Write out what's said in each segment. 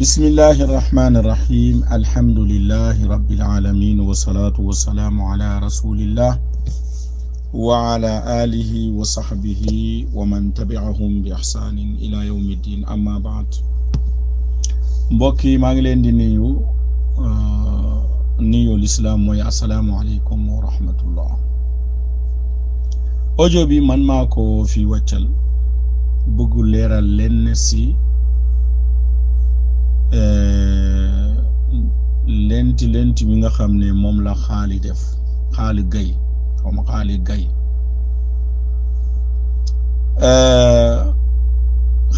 بسم الله الرحمن الرحيم الحمد لله رب العالمين والصلاة والسلام على رسول الله وعلى آله وصحبه ومن تبعهم بإحسان إلى يوم الدين أما بعد mbokki maa ngi leen di nuyu l'islam mooy assalaamu aleykum wa rahmatullah. audio bi man maa ko fi wàccal bëgg leeral leen si lenti mi nga xam ne moom la xaali def xaali gay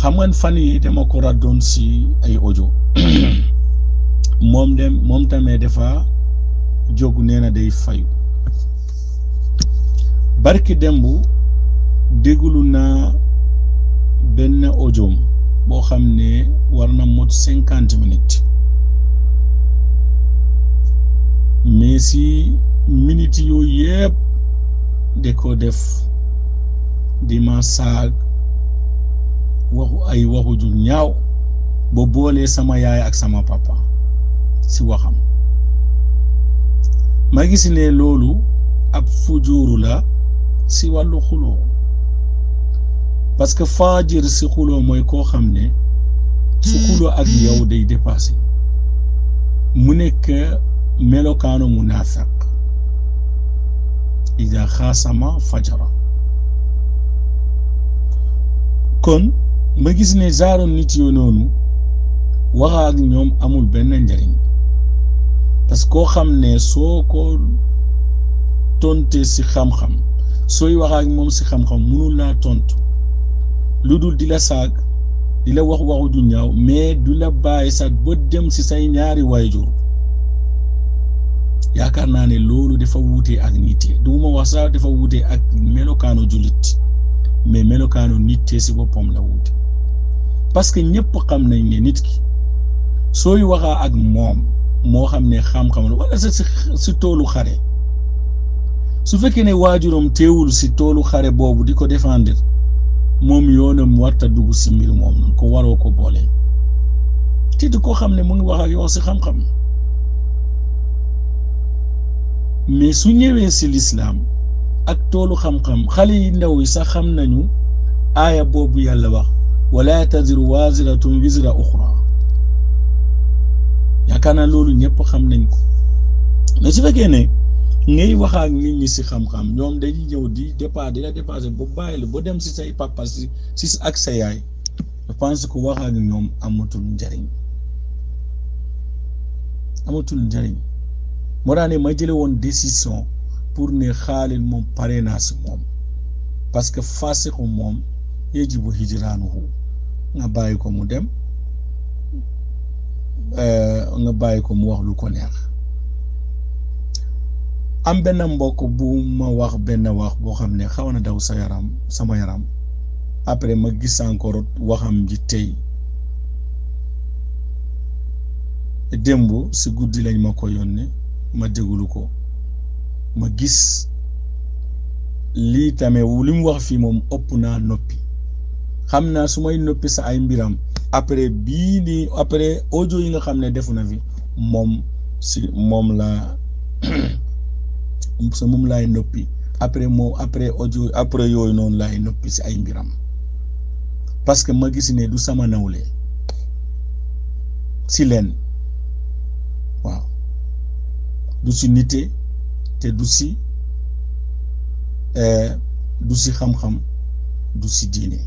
xam nga fan yi dama ko raddoon si ay audio moom tamit dafa jóg nee na day fayu barki demb déglu naa benn audio boo xam ne war na mot 50 minutes mais si minutes yooyu yëpp de ko def di ma saag waxu ju ñaaw ba boolee sama yaay ak sama papa si waxam ma gis ne loolu ab fujuru la si wàllu xuloo parce que faajir si xuloo mooy koo xam ne su xuloo ak yow day dépassé mu nekk melokaanu munaafiq ida xaasama fajara. kon ma gis ne genre nit yoo noonu waxa ak ñoom amul benn njariñ parce que koo xam ne soo ko tonte si xam-xam sooy waxa ak moom si xam-xam mënul laa tontu lu dul di la saag di la waxu ju ñaaw mais du la bàyyi sax ba dem si say ñaari waajur. yaakaar naa ne loolu dafa wuute ak nit du ma wax sax dafa wuute ak melokaanu jullit mais melokaanu nit si boppam la wuute parce que ñëpp xam nañ ne nit ki sooy waxaa ak moom moo xam ne xam-xam la wala si toolu xare su fekkee ne waajuram teewul si toolu xare boobu di ko défendre moom yoonam warta dugg si mbir moom noonu ko waroo ko boole te di ko xam ne mu ngi wax ak yow si xam-xam mais su ñëwee si lislaam ak toolu xam-xam xale yi ndaw yi sax xam nañu aaya boobu yàlla wax wala taziru waziratun wizra uxra yaakaar naa loolu ñëpp xam nañ ko mais su fekkee ne ngay wax ak nit ñi si xam-xam ñoom dañuy ñëw di la dépassé ba bàyyi la ba dem si say papa si ak sa yaay je pense que wax ak ñoom amatul njariñ moo tax ne ma jële woon décision pour ne Xaalid moom pare naa si moom parce que fasiqu moom yajibu hijraanuhu nga bàyyi ko mu dem nga bàyyi ko mu wax lu ko neex. am benn mbokk bu ma wax benn wax boo xam ne xaw na daw sama yaram après ma gis encore waxam ji tey démb si guddi lañ ma ko yónnee ma déglu ko ma gis lii tamit li mu wax fii moom ëpp naa noppi xam naa su may noppi sa ay mbiram après bii nii après audio yi nga xam ne defu na fi moom laay noppi après audio après yooyu noonu laay noppi si ay mbiram parce que ma gis ne du sama nawle si leen waaw du si nite te du si xam-xam du si diine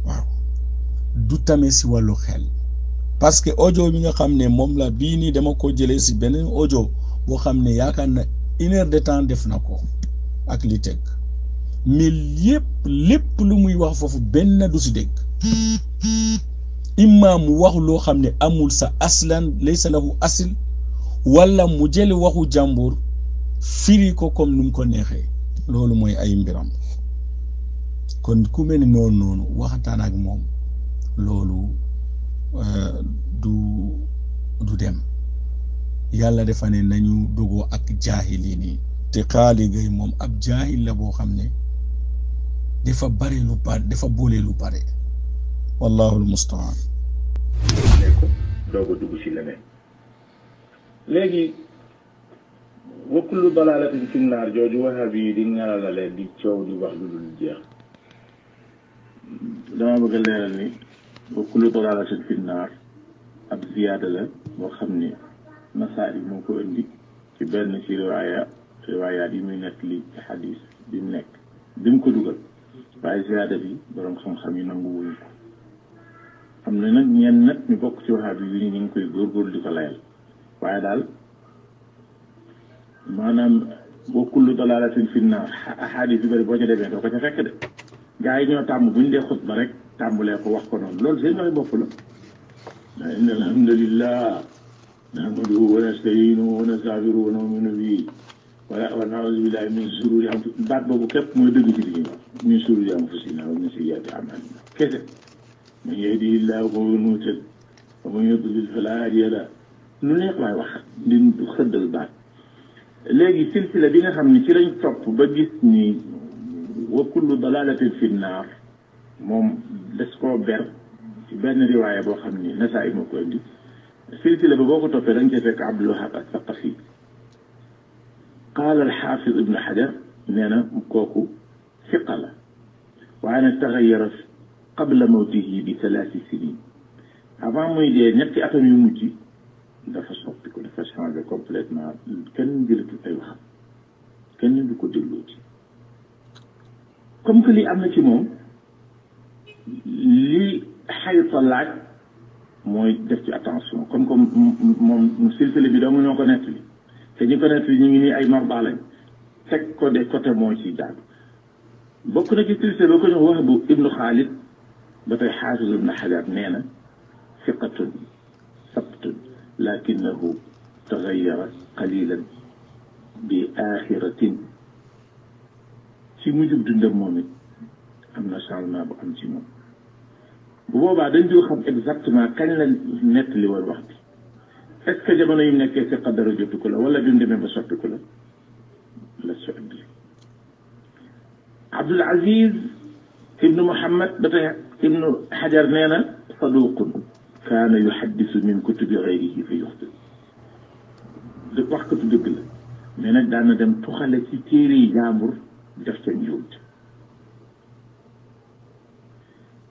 waaw du tamit si wàllu xel parce que audio bi nga xam ne moom la bii nii dama ko jëlee si beneen audio boo xam ne yaakaar na 1 heure de temps def na ko ak li teg mais lépp lu muy wax foofu benn du si dégg imma mu wax loo xam ne amul sa aslan laysa lahu asil wala mu jële waxu jàmbur firi ko comme nu mu ko neexee loolu mooy ay mbiram kon ku mel ni noonu waxtaan ak moom loolu du dem yàlla dafa ne nañu dogoo ak jaahili nii te Xaalid Gaye moom ab jaahil la boo xam ne dafa bare lu bare dafa boole lu bare wallahu almustaan. nekk doog a dugg ci leneen léegi wa kullu dalaalatin fi naar jooju wahabi yi di ñaanalale di coow di wax lu dul jeex dama bëgg a leeral ni wa kullu dalaalatin fi naar ab ziyaada la boo xam ni Nasaa'i moo ko indi ci benn ci riwaayaat yi muy nekk li ci xadis bi mu nekk bi mu ko dugal waaye ziyaada bi boroom xam-xam yi nangu wuñu ko am na nag ñenn nag ñu bokk ci wahabi yi ñu ngi koy góorgóorlu di ko layal waaye daal maanaam wa kullu dalaalatin fi naar xadis yu bëri boo ca demee doo ko ca fekk de gaa yi ñoo tàmm bu ñu dee xutba rek tàmbulee ko wax ko noonu loolu seen waxi bopp la inna alhamdulillah nahmaduhu wa nasta'iinuhu wa nastaghfiruhu wa nu'minu bihi wa na'uuzu billahi min shururi anfusina baat boobu képp mooy dëgg ci li ñuy wax min shururi anfusina wa min sayyi'aati a'maalina kese man yahdihillahu fa huwa al-muhtadi wa man yudlil falaa haadiya lahu lu neex waay wax di xëddal baat léegi silsila bi nga xam ne ci lañ topp ba gis ni wa kullu dalaalatin fi naar moom des koo ber ci benn riwaaya boo xam ni Nasaa'i moo ko indi silsila ba boo ko toppee da nga cee fekk Abdul Wahhab as-Saqafi qaala al-Haafiz Ibn Hajar nee na kooku siqa la waaye nag taxayyara qabla mawtihi bi 3 sinin avant muy dee ñetti atam yu mujj dafa soppi ko dafa changé complètement kenn jëlatu ay waxam kenn du ko déglooti comme que li am na ci moom li xayta laaj mooy def ci attention comme moom silsile bi dong ñoo ko nettali te ñu ko nettali ñu ngi nii ay marba lañ teg ko de côté moo ci daadu bokk na ci silsile ba ko ñu Wahb ibnu Xaalid ba tey Xaafiz ibnu Hajar nee na siqatun sabtun lakinahu taxayyara qalilan bi axiratin ci mujjub dundam moom it am na changement bu am ci moom bu boobaa dañ dul xam exactement kañ la nettali woon wax bi est-ce que jamono yi mu nekkee si qadara jotu ko la wala bi mu demee ba soppi ko la soppi Abdul Aziz ibnu Muhammad ba tey ibnu Hajar nee na saduqun kaana yuhaddisu min kutubi ghayrihi fa yuxti wax katu dëgg la mais nag daan na dem tuxale ci téere yi jaambur def ca njuut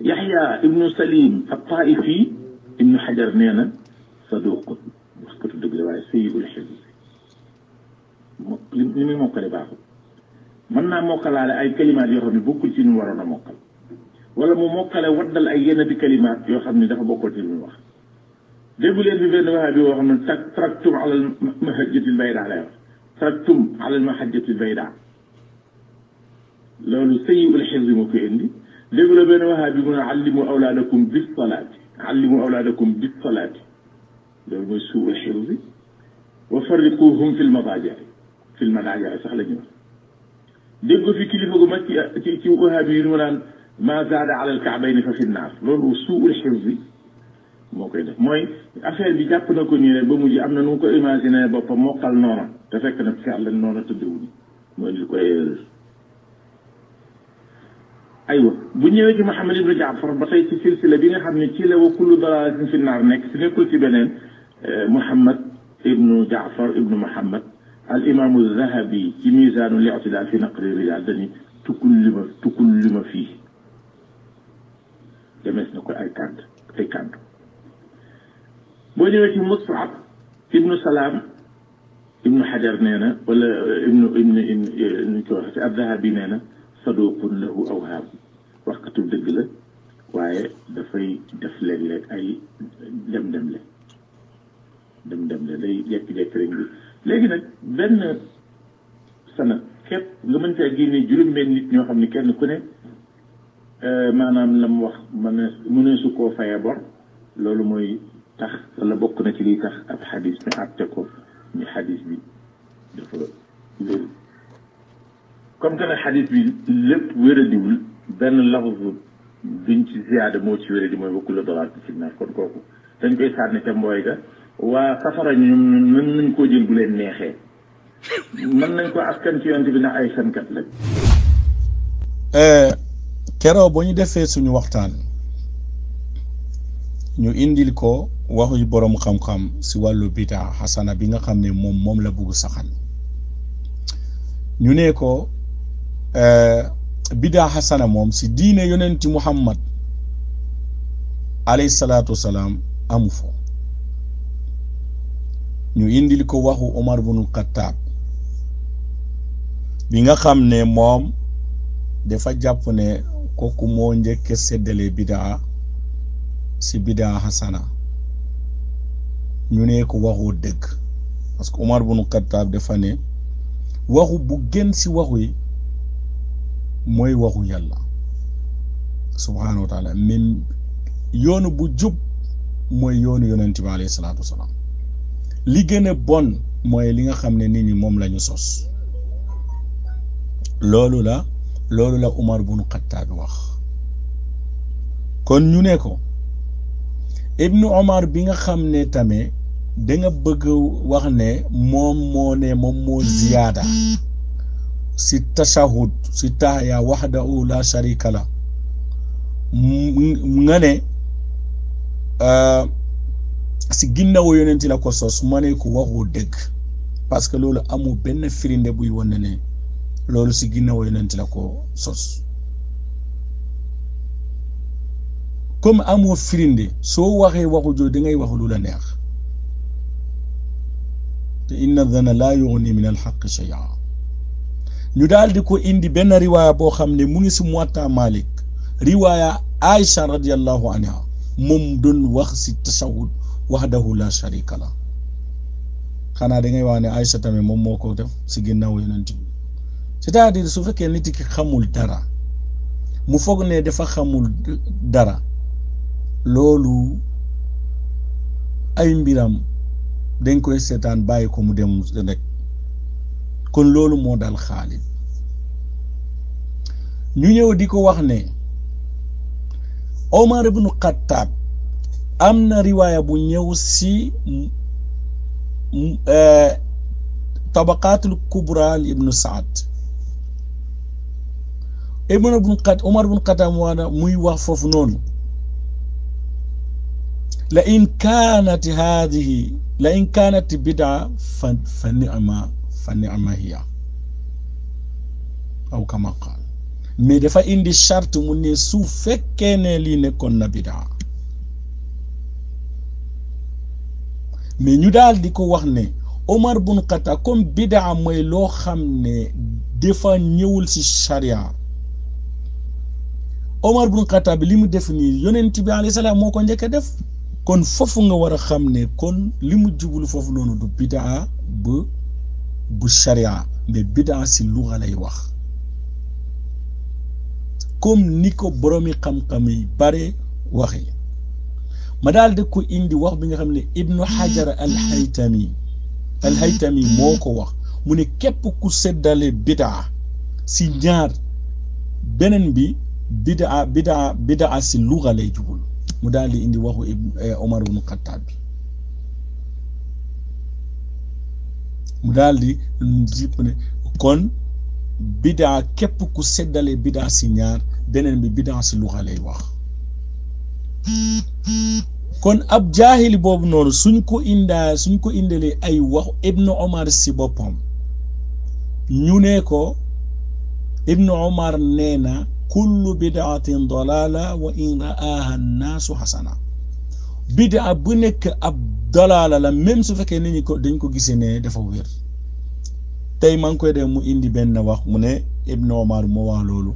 Yaxya ibnu Salim at-Taa'ifi ibnu Hajar nee na saduqun wax katu dëgg la waaye sayyi'ul hifz li muy mokkale baaxul mën naa mokkalaale ay kalimaat yoo xam ne bokkul ci nu mu waroon a mokkal wala mu mokkale waddal ay yenn di kalimaat yoo xam ne dafa bokkul ci lu mu wax déggu leen bi benn waxa bi woo xam ne taraktum ala al-mahajjatil baydaa lay wax taraktum ala al-mahajjatil baydaa loolu sayyi'ul hifz moo koy indi déggu la benn waxa bi mu ne allimu awlaadakum bis salaati allimu awlaadakum bis salaati loolu mooy suu'ul hifz wa farriquhum fil madaaji' sax la ñu wax dégg fi kilifa gu mag ci wahabi yi mu naan ma zaada ala al-ka'bayni fa fi naar loolu suu'ul hifz moo koy def mooy affaire bi jàpp na ko nii rek ba mujj am na nu mu ko imaginer boppam mokkal noona te fekk na fi àll noona tëddewuñu mooy li koy erreur aywa bu ñëwee ci Muhammad ibnu Jaafar ba tey ci silsila bi nga xam ne ci la wa kullu dalaalatin fi naar nekk si nekkul ci beneen Muhammad ibnu Jaafar ibnu Muhammad al imaamu Zahabi ci miizaanul i'tidaal fi naqli rijaal dañuy tukullima fii demees na ko ay kàddu boo ñëwee ci Mus'ab ibnu Salaam ibnu Hajar nee na wala ibnu ko wax ci az-Zahabi nee na saduqun lahu awhaam waxkatu dëgg la waaye dafay def léeg-léeg ay dem-dem le day jekki-jekki rek bi léegi nag benn sanad képp nga mën cee génne juróom-benn nit ñoo xam ne kenn ku ne maanaam la mu wax mënee su koo fayee bor loolu mooy tax wala bokk na ci liy tax ab xadis ñu àtte ko ñu xadis bi dafa wér comme que nag xadis bi lépp wéradiwul benn lafzu duñ ci ziyaada moo ci wéradi mooy wa kullu dalaalatin fi naar kon kooku dañ koy sànni ca mbooy ga waa safara ñoom mën nañ koo jël bu leen neexee mën nañ ko askan ci yonent bi ndax ay fenkat lañ. Keroo bu ñu defee suñu waxtaan ñu indil ko waxuy borom xam-xam si wàllu bidaa xasana bi nga xam ne moom la bugg saxal ñu ne ko bidaa xasana moom si diine yonenti Muhammad alayhi salaatu wasalaam amu fo ñu indil ko waxu Omar ibn Khattab bi nga xam ne moom dafa jàpp ne kooku moo njëkk séddale bidaa si bidaa xasana ñu ne ko waxu dëgg parce que Omar ibn Khattab dafa ne waxu bu gën si waxu yi mooy waxu yàlla subhaanahu wa taala même yoonu bu jub mooy yoonu yonent bi alayhi salaatu wasalaam li gën a bon mooy li nga xam ne nit ñi moom la ñu sos loolu la Umar ibn Khattab wax kon ñu ne ko Ibnu Omar bi nga xam ne tamit da nga bëgg wax ne moom moo ziyaada si tashahud si tahya wahdahu la sharika la nga ne si ginnaaw yonent la ko sos ma ne ko waxu dëgg parce que loolu amul benn firinde buy wane ne loolu si ginnaaw yonent la ko sos comme amoo firinde soo waxee waxu jooju da ngay wax lu la neex te inna dhanna laa yughni min al-haqqi shay'an ñu daal di ko indi benn riwaaya boo xam ne mu ngi si Muwatta Malik riwaaya Aïcha radiyallahu anha moom doon wax si tashahhud wahdahu la sharika la xanaa da ngay wax ne Aïcha tamit moom moo ko def si ginnaaw yonent bi c'est-à-dire su fekkee nit ki xamul dara mu foog ne dafa xamul dara loolu ay mbiram dañ koy seetaan bàyyi ko mu dem rek kon loolu moo dal Xaalid ñu ñëw di ko wax ne Omar ibn Khattab am na riwaaya bu ñëw si tabaqaatul kubra ibnu Saad Omar ibn Khattab muy wax foofu noonu la in kaanat bidaa fa ni'ma hiya aw kama qaal mais dafa indi charte mu ne su fekkee ne lii nekkoon na bidaa mais ñu daal di ko wax ne Omar ibn Khattab comme bidaa mooy loo xam ne dafa ñëwul ci charia Omar ibn Khattab li mu def nii yonent bi alayhi salaam moo ko njëkk a def kon foofu nga war a xam ne kon li mu jublu foofu noonu du bidaa bu charia mais bidaa si luga lay wax comme ni ko boromi xam-xam yi bare waxee ma daal di ko indi wax bi nga xam ne Ibnu Hajar al-Haytami moo ko wax mu ne képp ku seddale bidaa si ñaar beneen bi bidaa si luga lay jubul mu daal di indi waxu Omar ibn Khattab bi mu daal di jipp ne kon bidaa képp ku seddale bidaa si ñaar beneen bi bidaa si luxa lay wax kon ab jaahili boobu noonu suñ ko indalee ay wax Ibnu Omar si boppam ñu ne ko Ibnu Omar nee na kullu bidaatin dalaala wa in ra'aaha annaasu xasana bidaa bu nekk ab dalaala la même su fekkee nit ñi ko dañ ko gisee ne dafa wér tey maa ngi koy def mu indi benn wax mu ne Ibnu Omar moo wax loolu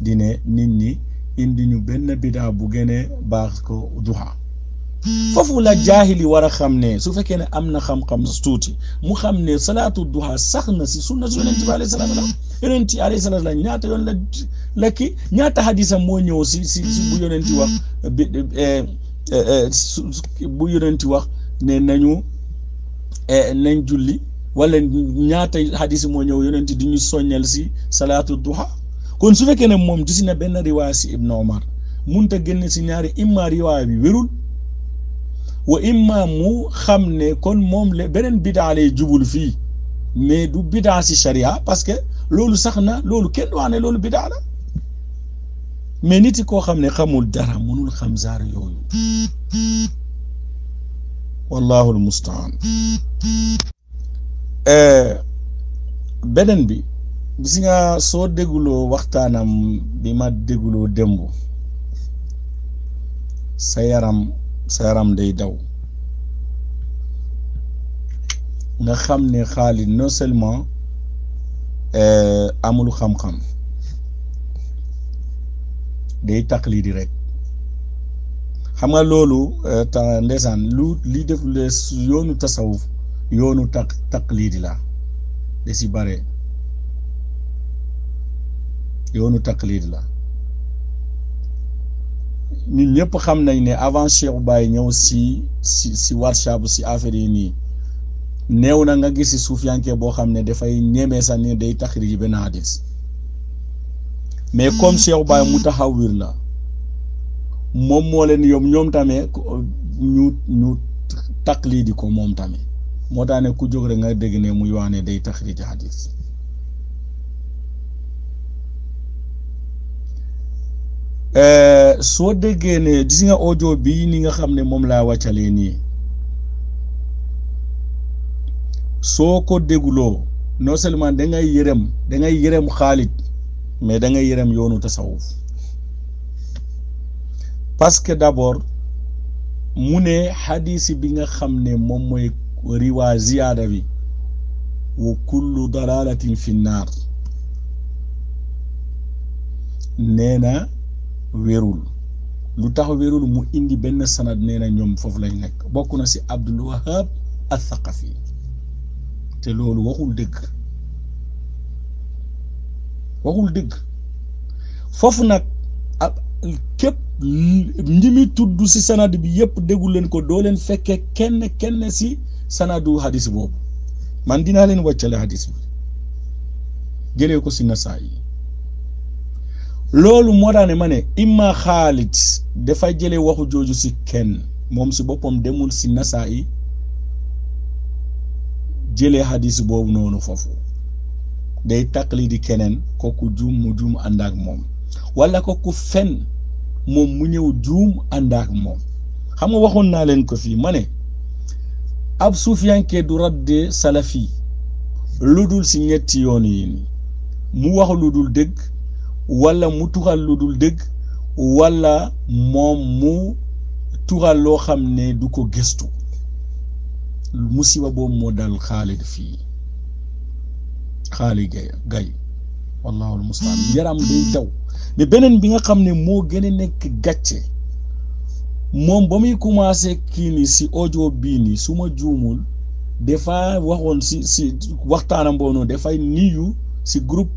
di ne nit ñi indi ñu benn bidaa bu gënee baax ko duha foofu la jaahili war a xam ne su fekkee ne am na xam-xam tuuti mu xam ne salaatu duha sax na si sunna si yonent bi alayhi salaam la yonent bi alayhi salaam la ñaata yoon la ki ñaata hadisam moo ñëw si bu yonent wax bu yonent wax ne nañ julli wala ñaata hadis moo ñëw yonent di ñu soññal si salaatu duha kon su fekkee ne moom gis na benn riwaaya si Ibnu Omar munta génn si ñaari imma riwaaya bi wérul wa imma mu xam ne kon moom la beneen bidaa lay jubul fii mais du bidaa si sharia parce que loolu sax na loolu kenn du wax ne loolu bidaa la mais nit koo xam ne xamul dara mënul xam zaar yooyu wallahu almustaan beneen bi gis nga soo dégguloo waxtaanam bi ma dégguloo démb sa yaram day daw nga xam ne Khalid non seulement amul xam-xam day taqlidi rek xam nga loolu ndeysaan li def yoonu tasawuf yoonu taqlidi la da si bare yoonu taqlidi la ñun ñëpp xam nañ ne avant Cheikh Baye ñëw si workshop si affaire yi nii néew na nga gis si suufiyanke boo xam ne dafay ñemee sax ne day taxrij benn hadis mais comme Cheikh Baye mutahawwir la moom moo leen yom ñoom tamit ñu taqlidi ko moom tamit moo tax ne ku jóg rek nga dégg ne muy wax ne day taxrij hadis soo déggee ne gis nga audio bi ni nga xam ne moom laa wàccalee nii soo ko dégguloo non seulement da ngay yërëm Khalid mais da ngay yërëm yoonu tasawuf parce que d'abord mu ne hadisi bi nga xam ne moom mooy riwaa ziyaada bi wa kullu dalalatin fi naar nee na wérul lu tax wérul mu indi benn sanad nee na ñoom foofu lañ nekk bokk na si Abdul Wahab al-Thaqafi te loolu waxul dëgg foofu nag képp njimi tudd si sanad bi yëpp déggu leen ko doo leen fekkee kenn si sanadu hadis boobu man dinaa leen wàccale hadis bi jëlee ko si Nasaa'i loolu moo tax ne ma ne imma Khalid dafay jëlee waxu jooju si kenn moom si boppam demul si Nasaa'i jëlee hadis boobu noonu foofu day taqlidi keneen kooku mu juum ànd ak moom wala kooku fen moom mu ñëw juum ànd ak moom xam nga waxoon naa leen ko fii ma ne ab suufiyanke du radde salafi lu dul si ñetti yoon yi nii mu wax lu dul dëgg wala mu tuxal lu dul dëgg wala moom mu tuxal loo xam ne du ko gëstu musiba boobu moo dal Khalid fii Khalid Gaye wallahu almustaan yaram day daw mais beneen bi nga xam ne moo gën a nekk gàcce moom ba muy commencé kii ni si audio bii nii su ma juumul dafa waxoon si waxtaanam boobu noonu dafay niyu si groupe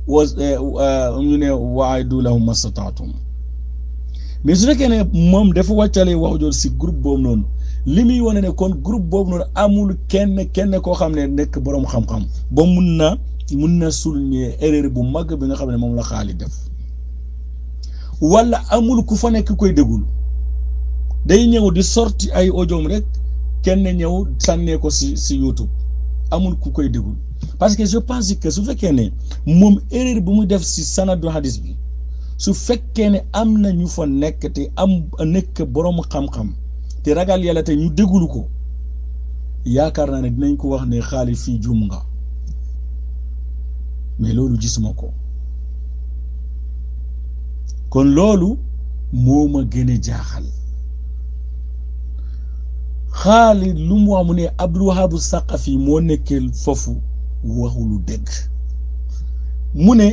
ñu ne wa'idu lahum mastata'tum mais su fekkee ne moom dafa wàccale wax jooju si groupe boobu noonu li muy wane ne kon groupe boobu noonu amul kenn koo xam ne nekk boroom xam-xam ba mun na souligner erreur bu mag bi nga xam ne moom la Khalid def wala amul ku fa nekk koy déglu day ñëw di sorti ay audio rek kenn ñëw sànnee ko si YouTube amul ku koy déglu parce que je pense que su fekkee ne moom erreur bu muy def si sanadu hadis bi su fekkee ne am na ñu fa nekk te nekk boroom xam-xam te ragal yàlla te ñu déglu ko yaakaar naa ne dinañ ko wax ne Khalid fii juum nga mais loolu gisuma ko kon loolu moo ma gën a jaaxal Khalid lu mu wax mu ne Abdul Wahab Saqafi moo nekkee foofu waxulu dëgg mu ne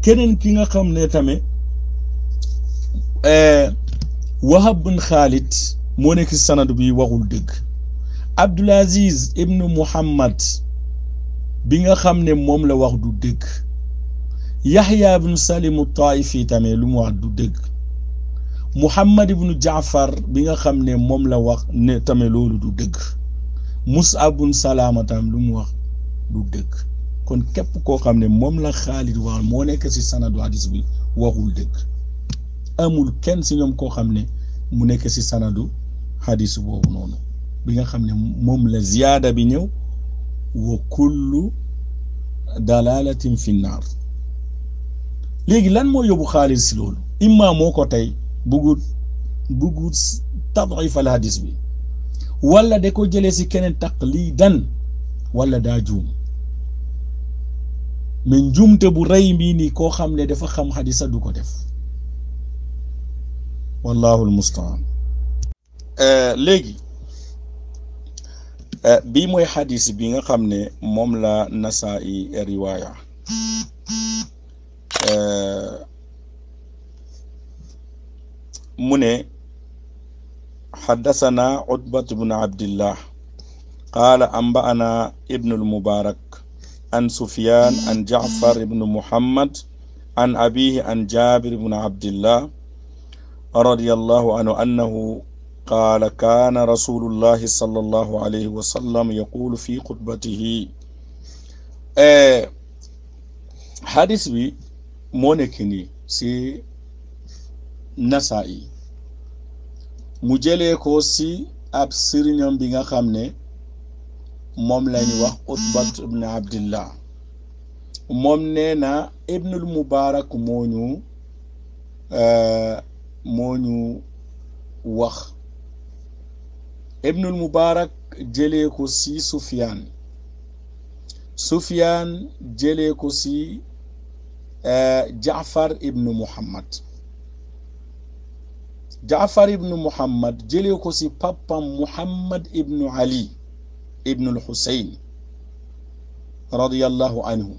keneen ki nga xam ne tamit Wahab bin Khalid moo nekk si sanad bi waxul dëgg Abdul Aziz ibnu Muhammad bi nga xam ne moom la wax du dëgg Yahya ibn Salim Taifi tamit lu mu wax du dëgg Muhammad ibnu Jaafar bi nga xam ne moom la wax ne tamit loolu du dëgg Mus'ab ibn Salama tam lu mu wax du dëgg kon képp koo xam ne moom la Khalid wax moo nekk si sanadu hadis bi waxul dëgg amul kenn si ñoom koo xam ne mu nekk si sanadu hadis boobu noonu bi nga xam ne moom la ziyaada bi ñëw wa kullu dalalatin fi naar léegi lan moo yóbbu Xaalid si loolu imma moo ko tey buggut tadif al hadis bi wala da ko jëlee si keneen taqlidan wala daa juum mais njuumte bu rëy mbii nii koo xam ne dafa xam hadisa du ko def wallahu almustaan léegi bii mooy hadis bi nga xam ne moom la Nasaa'i riwaaya mu ne حدثنا عتبة بن عبد الله قال أنبأنا ابن المبارك عن سفيان عن جعفر بن محمد عن أبيه عن جابر بن عبد الله رضي الله عنه أنه قال كان رسول الله صلى الله عليه وسلم يقول في خطبته حديث بي مونكني سي Nasaa'i mu jëlee ko si ab sëriñam bi nga xam ne moom lañu wax Utbat ibn Abdillah moom nee na Ibnul Mubarak moo ñu wax Ibnul Mubarak jëlee ko si Sufyaan jëlee ko si Jaafar ibn Muhammad Jaafar ibn Muhammad jëlee ko si papam Muhammad ibn Ali ibn al-Husayn radiyallahu anhu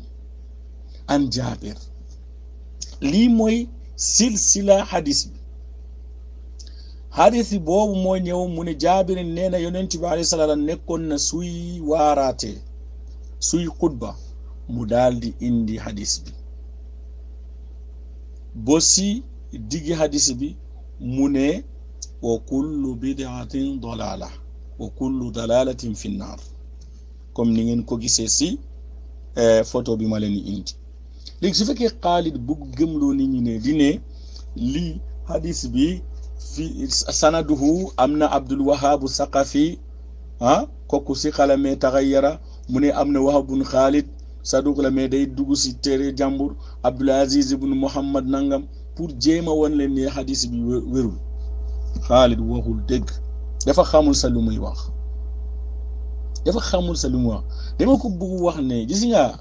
an Jaabir lii mooy silsila hadis bi hadis boobu moo ñëw mu ne Jaabir nee na yonent bi alayhi salaam nekkoon na suy waaraate suy xutba mu daal di indi hadis bi bo si diggi hadis bi mu ne wa kullu bid'atin dalala wa kullu dalalatin fi nnar comme ni ngeen ko gisee si photo bi ma leen indi léegi su fekkee Xaalid bu gëmloo nit ñi ne di ne lii hadis bi fi sanaduhu am na Abdul Wahhab Saqafi kooku si xalamee taxayyara mu ne am na Wahab bun Xaalid saduq la mais day dugg si téere jàmbur Abdul Aziz ibn Muhammad nangam pour jéema wan leen ne hadis bi wérul Xaalid waxul dëgg dafa xamul sa lu muy wax dama ko bëgg wax ne gis nga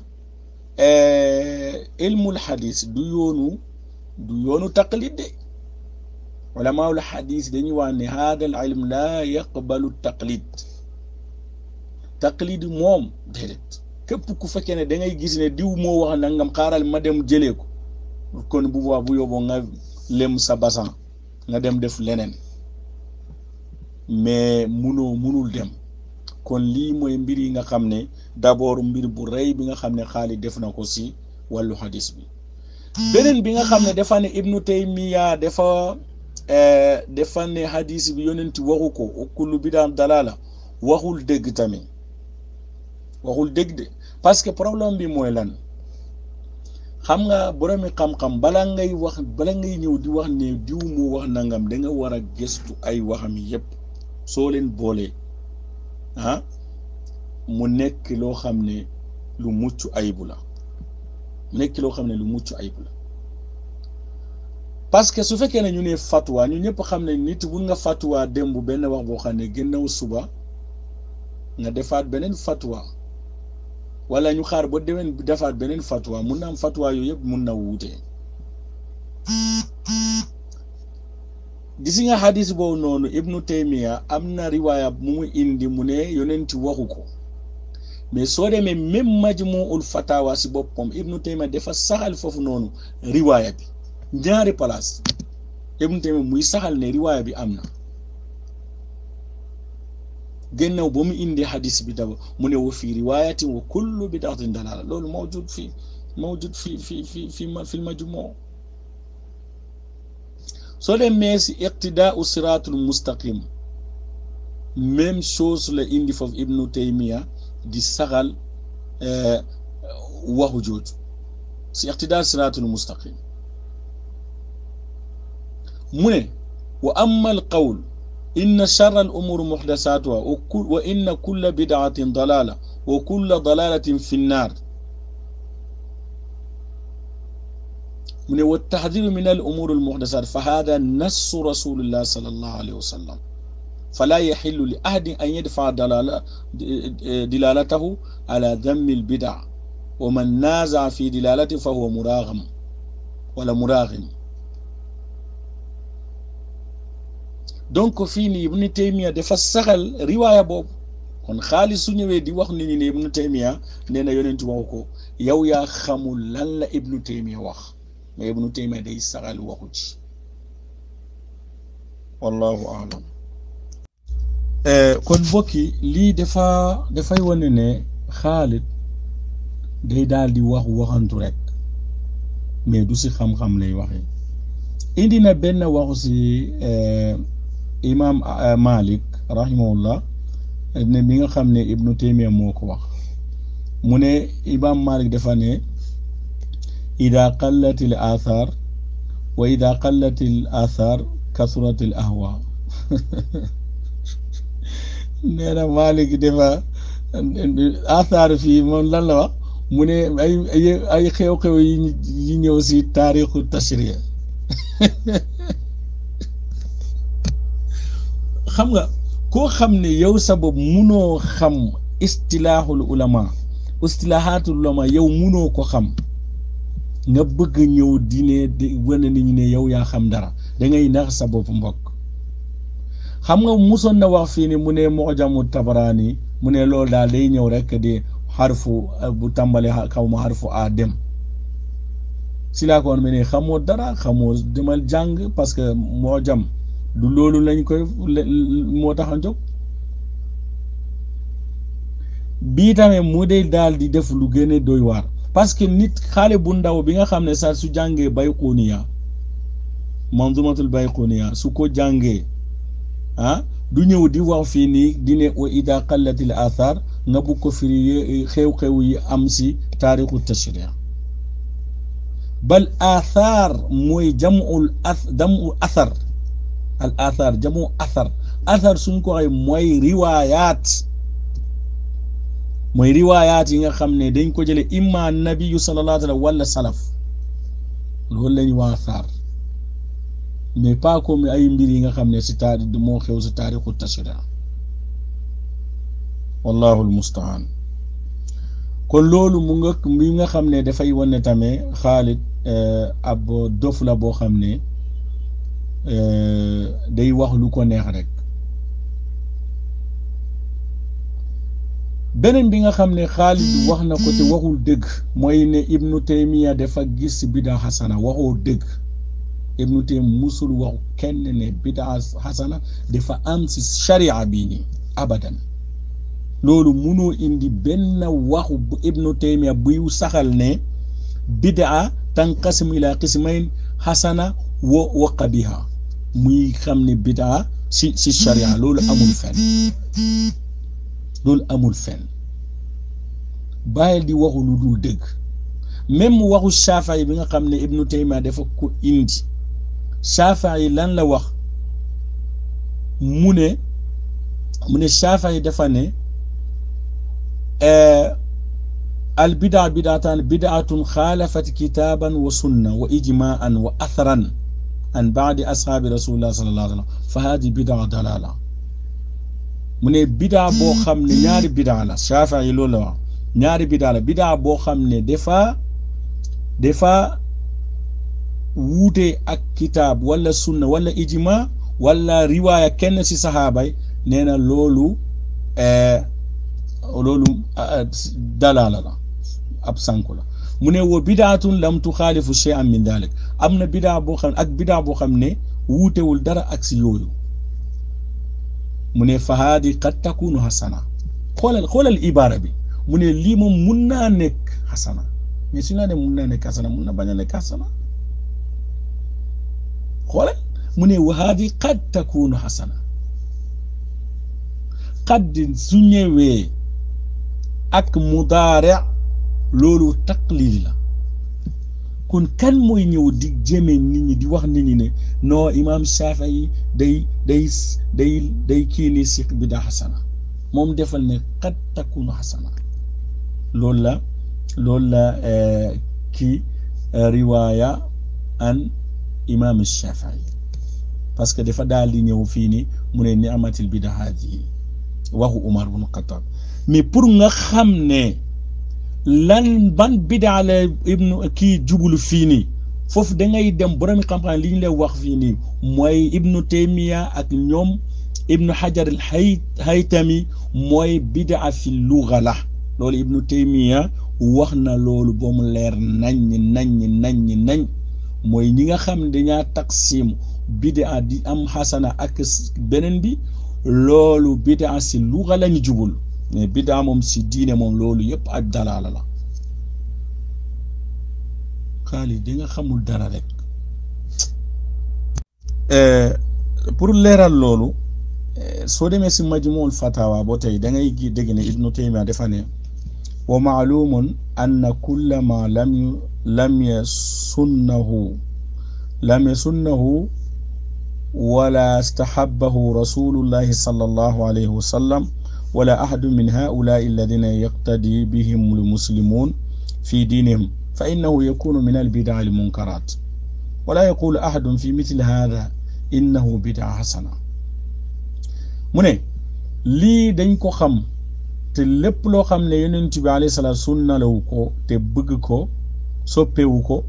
ilmul hadis du yoonu taqlid de ulamaul hadis dañuy wax ne hada al ilm la yaqbalu taqlid moom déedéet képp ku fekkee ne da ngay gis ne diw moo wax nangam xaaral ma dem jëlee ko kon bu boobaa bu yóbboo nga lem sa basan nga dem def leneen mais munul dem kon lii mooy mbir yi nga xam ne d'abord mbir bu rëy bi nga xam ne Xaalid def na ko si wàllu hadis bi beneen bi nga xam ne dafa ne Ibnu Taymiya dafa ne hadis bi yonent waxu ko kullu bid'atin dalaala waxul dëgg tamit waxul dëgg de parce que problème bi mooy lan xam nga boromi xam-xam bala ngay ñëw di wax ne diw moo wax nangam da nga war a gëstu ay waxam yépp soo leen boole mu nekk loo xam ne lu mucc ayibu la parce que su fekkee ne ñu ne fatwa ñu ñëpp xam ne nit bu nga fatwa démb benn wax boo xam ne gannaaw suba nga defaat beneen fatwa wala ñu xaar ba déwén defaat beneen fatwa mun na am fatwa yooyu yëpp mun na wuute gis nga hadis boobu noonu Ibnu Taymiya am na riwaaya mu indi mu ne yonenti waxu ko mais soo demee même Majmuul Fatawa si boppam Ibnu Taymiya dafa saxal foofu noonu riwaaya bi ñaari place Ibnu Taymiya muy saxal ne riwaaya bi am na gannaaw ba mu indi hadis bi dafa mu ne wa fi riwaayatin wa kullu bid'atin dalaala loolu mawjud fi majmu' soo demee si iqtidaa'u siraatul mustaqim même chose la indi foofu Ibnu Taymiya di saxal waxu jooju si iqtidaa'u siraatul mustaqim mu ne wa amma al qawl inna sharra al umuri muhdathatuha wa inna kulla bid'atin dalaala wa kulla dalaalatin fi nnaar من والتحذير من الأمور المحدثات فهذا نص رسول الله صلى الله عليه وسلم فلا يحل لأحد أن يدفع دلالته على ذم البدع ومن نازع في دلالته فهو مراغم ولا مراغم. donc fii nii Ibn Taymiya dafa saxal riwaaya boobu kon xaalis su ñëwee di wax nit ñi ne Ibn Taymiya nee na yonent waxu ko yow yaa xamul lan la Ibn Taymiya wax mais Ibn Taymiya day saxal waxu ci wallahu a'lam. kon bokki lii dafay wane ne Xaalid day daal di waxantu rek mais du si xam-xam lay waxee. indi na benn waxu si imam Malik rahimahullah ne bi nga xam ne Ibn Taymiya moo ko wax mu ne imam Malik dafa ne ida qallat al athar wa ida qallat al athar kasurat al ahwa nee na Malik dafa athar fii moom lan la wax mu ne ay xew-xew yi ñëw si taarixu tashriya xam nga koo xam ne yow sa bopp munoo xam istilaaxul ulama istilaaxaatul ulama yow munoo ko xam nga bëgg ñëw dine di wane nit ñi ne yow yaa xam dara da ngay nax sa bopp mbokk. xam nga musoon na wax fii ni mu ne Mu'jamu Tabarani mu ne loolu daal day ñëw rek di xarfu bu tàmbale xaw ma xarfu a dem si laa ko woon ne xamoo dara xamoo demal jàng parce que Mu'jam du loolu lañ koy moo tax a jóg bii tamit mu dee daal di def lu gën a doy waar parce que nit xale bu ndaw bi nga xam ne sax su jàngee Bayquniya Manzumatul Bayquniya su ko jàngee du ñëw di wax fii nii di ne wa ida qallatil athar nga bugg ko firi xew-xew yi am si taarixu tashriya bal athar mooy jamu athar al athar jamu athar suñ ko waxee mooy riwaayaat yi nga xam ne dañ ko jële imma nabiyu sallallahu alayhi wa sallam wala salaf loolu lañ waa athar mais pas comme ay mbir yi nga xam ne si taarix moo xew si taarixu tashriya wallahu almustaan. kon loolu mi nga xam ne dafay wane tamit Xaalid ab dof la boo xam ne day wax lu ko neex rek. beneen bi nga xam ne Xaalid wax na ko te waxul dëgg mooy ne Ibnu Taymiya dafa gis bidaa xasana waxoo dëgg. Ibnu Taymiya musul waxu kenn ne bidaa xasana dafa am si sharia bii nii abadan. loolu munoo indi benn waxu bu Ibnu Taymiya buy saxal ne bidaa tanqasimu ila qismayn xasana wa qabiha muy xam ne bidaa si sharia loolu amul fenn bàyyil di waxu lu dul dëgg même waxu Shaafi'i bi nga xam ne Ibnu Taymiya dafa ko indi Shaafi'i lan la wax mu ne Shaafi'i dafa ne al bidaa bid'atan bid'atun xaalafat kitaaban wa sunna wa ijma'an wa athran an ba'di ashaabi rasulillah sallallahu alayhi wa sallam fa haadi bid'a dalala mu ne bidaa boo xam ne ñaari bidaa la Shaafi'i loolu la wax ñaari bidaa la bidaa boo xam ne dafa wuute ak kitaab wala sunna wala ijma wala riwaaya kenn si saxaabay nee na loolu dalaala la ab sànku la mu ne wa bidaatun lam tuxaalifu shay'an min dalik am na bidaa boo xam ak bidaa boo xam ne wuutewul dara ak si yooyu mu ne fa haadi qad takunu xasana xoolal ibaara bi mu ne lii moom mun naa nekk xasana mais su naa ne mun naa nekk xasana mun na bañ a nekk xasana xoolal mu ne wa haadi qad takunu xasana qad su ñëwee ak mudaare loolu taqlil la kon kan mooy ñëw di jëme nit ñi di wax nit ñi ne non imam Shaafi'i day kii ni si bidaa xasana moom defal ne qad takunu xasana loolu la kii riwaaya an imam Shafii parce que dafa daal di ñëw fii ni mu ne ni'matil bid'a hadihi waxu Umar ibn Khattab mais pour nga xam ne lan ban bid'a la ibnu kii jublu fii nii foofu da ngay dem borom xam-xam li ñu lay wax fii nii mooy ibnu Taymiya ak ñoom ibnu Hajar al-Haytami mooy bid'a fi lugha la loolu ibnu Taymiya wax na loolu ba mu leer nañ mooy ñi nga xam ne dañaa taqsim bid'a di am xasana ak beneen bi loolu bid'a si lugha lañu jubul mais bid'a moom si diine moom loolu yëpp ak dalaala la xaalis di nga xamul dara rek pour leeral loolu soo demee si majmuul fatawa ba tey da ngay dégg ne ibnu Taymiya dafa ne wa maalumun anna kulla ma lam yasunnahu wala istahabbahu rasulullahi sallallahu alayhi wa sallam wala ahadu min haulaai alladina yaqtadi bihim almuslimun fi dinihim fa innahu yakunu min albid'a almunkarat wala yaqulu ahadun fi mithli hada innahu bid'a hasana mu ne lii dañ ko xam te lépp loo xam ne yonent bi alayhi salaam sunnalawu ko te bëgg ko soppewu ko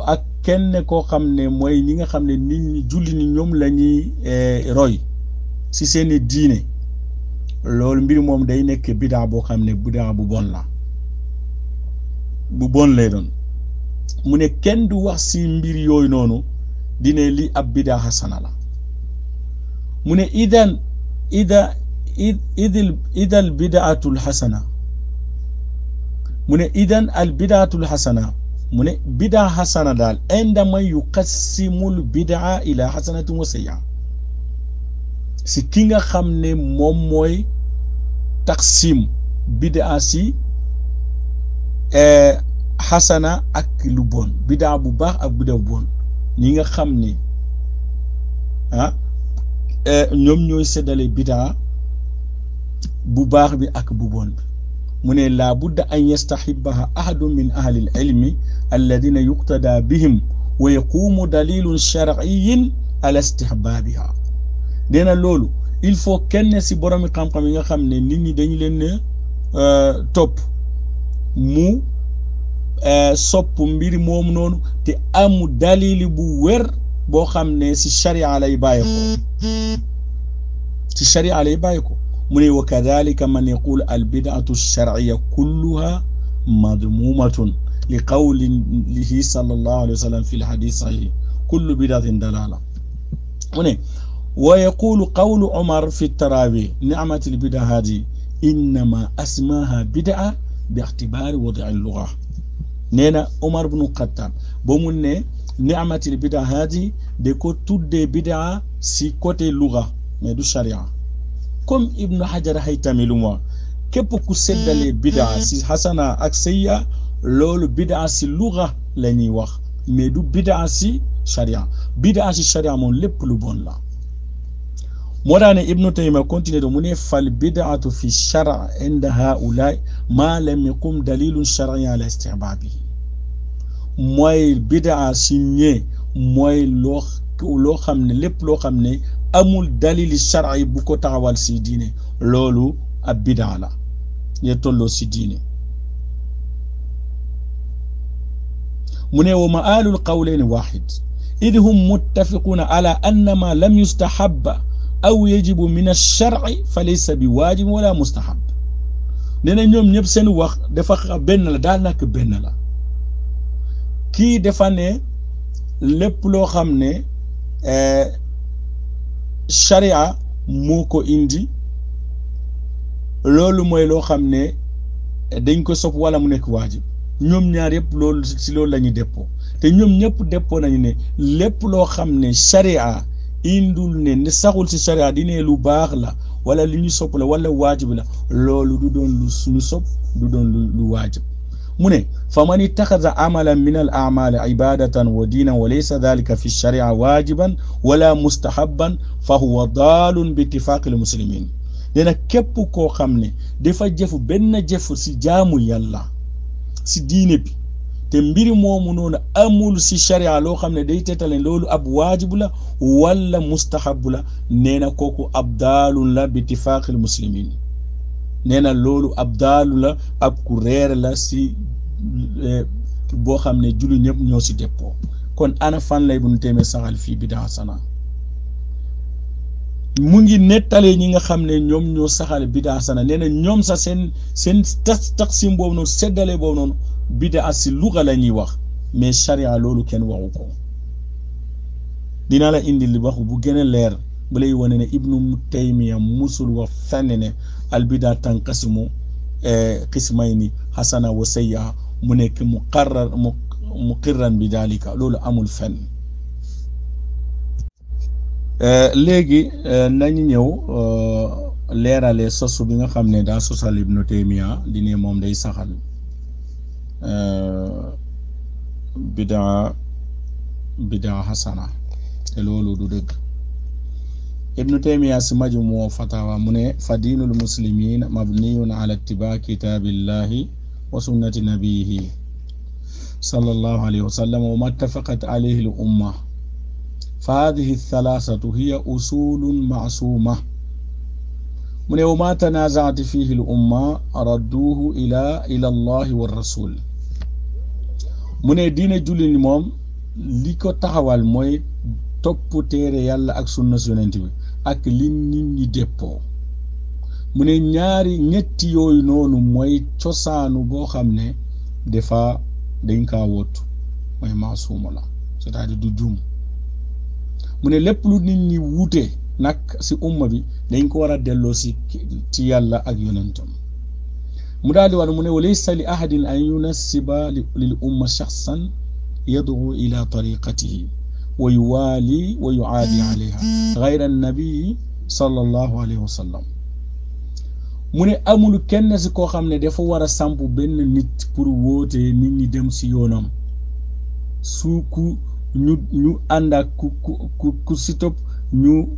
ak kenn koo xam ne mooy ñi nga xam ne nit ñi julli ni ñoom la ñuy roy si seeni diine loolu mbir moom day nekk bidaa boo xam ne bidaa bu bon la bu bon lay doon mu ne kenn du wax si mbir yooyu noonu dine li ab bidaa hasana la mu ne idal bidaatul hasana mu ne idan al bidaatul hasana mu ne bidaa hasana daal indama yuqassimul bidaa ila hasanatin wa sayyi'a si ki nga xam ne moom mooy taqsim bidaa si hasana ak lu bon bidaa bu baax ak bidaa bu bon ñi nga xam ne ñoom ñooy seddale bidaa bu baax bi ak bu bon bi mu ne laa budda an yastahibaha ahadun min ahli al-ilmi alladina yuqtada bihim wa yaqumu dalilun shar'iyyin ala istihbabiha nee na loolu il faut kenn si boromi xam-xam yi nga xam ne nit ñi dañu leen topp mu sopp mbir moom noonu te amu dalili bu wér boo xam ne si sharia lay bàyyi ko mu ne wa kadhalika man yaqul al bid'atu shar'iyya kulluha madmumatun li qawlihi sallallahu alayhi wa sallam fi al hadith sahih kullu bid'atin dalala mu ne wa yaqulu qawlu Umar fi tarawih ni'mati al bid'a hadi innama asmaha bid'a bi i'tibari wadi' al lugha nee na Umar ibn Khattab ba mu ne ni'mati al bid'a hadi de ko tuddee bid'a si côté lugha mais du sharia comme Ibn Hajar Haytami lu mu wax képp ku seddalee bid'a si hasana ak sayya loolu bid'a si lugha la ñuy wax mais du bid'a si sharia moom lépp lu bon la moo daane Ibn Taymiya continue de mu ne fal bid'atu fi shar' inda haula ma lam yaqum dalilun shar'i ala istihbabihi mooy bid'a si ñee mooy loo xam ne lépp loo xam ne amul dalili shar'i bu ko taxawal si diine loolu ab bid'a la ye tolloo si diine mu ne wa ma'aalul qawlayni waahid id hum muttafiquna ala anna ma lam yustahabba aw yajibu min ash-shar'i fa laysa bi waajib wala mustahab nee na ñoom ñëpp seen wax dafa benn la daal nak benn la kii dafa ne lépp loo xam ne sharia moo ko indi loolu mooy loo xam ne dañ ko sopp wala mu nekk waajib ñoom ñaar yëpp loolu si loolu la ñu déppoo te ñoom ñëpp déppoo nañu ne lépp loo xam ne sharia indul ne saxul si sharia di ne lu baax la wala li ñu sopp la wala waajib la loolu du doon lu ñu sopp du doon lu waajib mu ne fa man ittaxada amalan min al a'mali ibadatan wa diinan wa laysa dhalika fi sharia waajiban wala mustahabban fa huwa daalun bi ittifaqi al muslimin nee na képp koo xam ne dafa jëfu benn jëfu si jaamu yàlla si diine bi te mbiri moomu noonu amul si sharia loo xam ne day tetale loolu ab waajibu la wala mustahabu la nee na kooku ab daalun la bi ittifaaqil muslimin nee na loolu ab daalu la ab ku reer la si boo xam ne julli ñëpp ñoo si déppoo kon ana fan lay Ibnu Taymiyya saxal fii bidaa hasana mu ngi nettalee ñi nga xam ne ñoom ñoo saxal bidaa hasana nee na ñoom sax seen taqsim boobu noonu seddale boobu noonu bidaa si luga la ñuy wax mais sharia loolu kenn waxu ko dinaa la indi li waxu bu gën a leer bu lay wane ne Ibnu Taymiyya musul wax fenn ne al bidaa tanqasimu qismayni hasana wa sayyi'a mu nekk muqirran bi dalika loolu amul fenn léegi nañu ñëw leerale sosu bi nga xam ne daa sosal Ibnu Taymiyya di ne moom day saxal bidaa hasana te loolu du dëgg Ibnu Taymiyya si Majmu' Fatawa mu ne fa diinul muslimin mabniyun ala ittibaa kitaabillahi wa sunnati nabiyihi sallallahu alayhi wa sallam wa ma ittafaqat alayhi al umma fa hadhihi thalathatu hiya usulun ma'suma mu ne wa ma tanaza'at fihi al umma radduhu ila allahi wa rasul mu ne diine julli ni moom li ko taxawal mooy topp téere yàlla ak sunna su yonent bi ak li nit ñi déppoo mu ne ñetti yooyu noonu mooy cosaanu boo xam ne dañ kaa wóotu mooy maasuuma la c'est-à-dire du juum mu ne lépp lu nit ñi wuute nag si umma bi dañ ko war a delloo ci yàlla ak yonentam mu daal di wax mu ne wa laysa li ahadin an yunassiba lil umma shaxsan yad'u ila tariqatihi wa yuwaali wa yuaadi alayha gayra annabii sallallahu alayhi wa sallam mu ne amul kenn si koo xam ne dafa war a samp benn nit pour woote nit ñi dem si yoonam su ku ñu ànd ak ku si topp ñu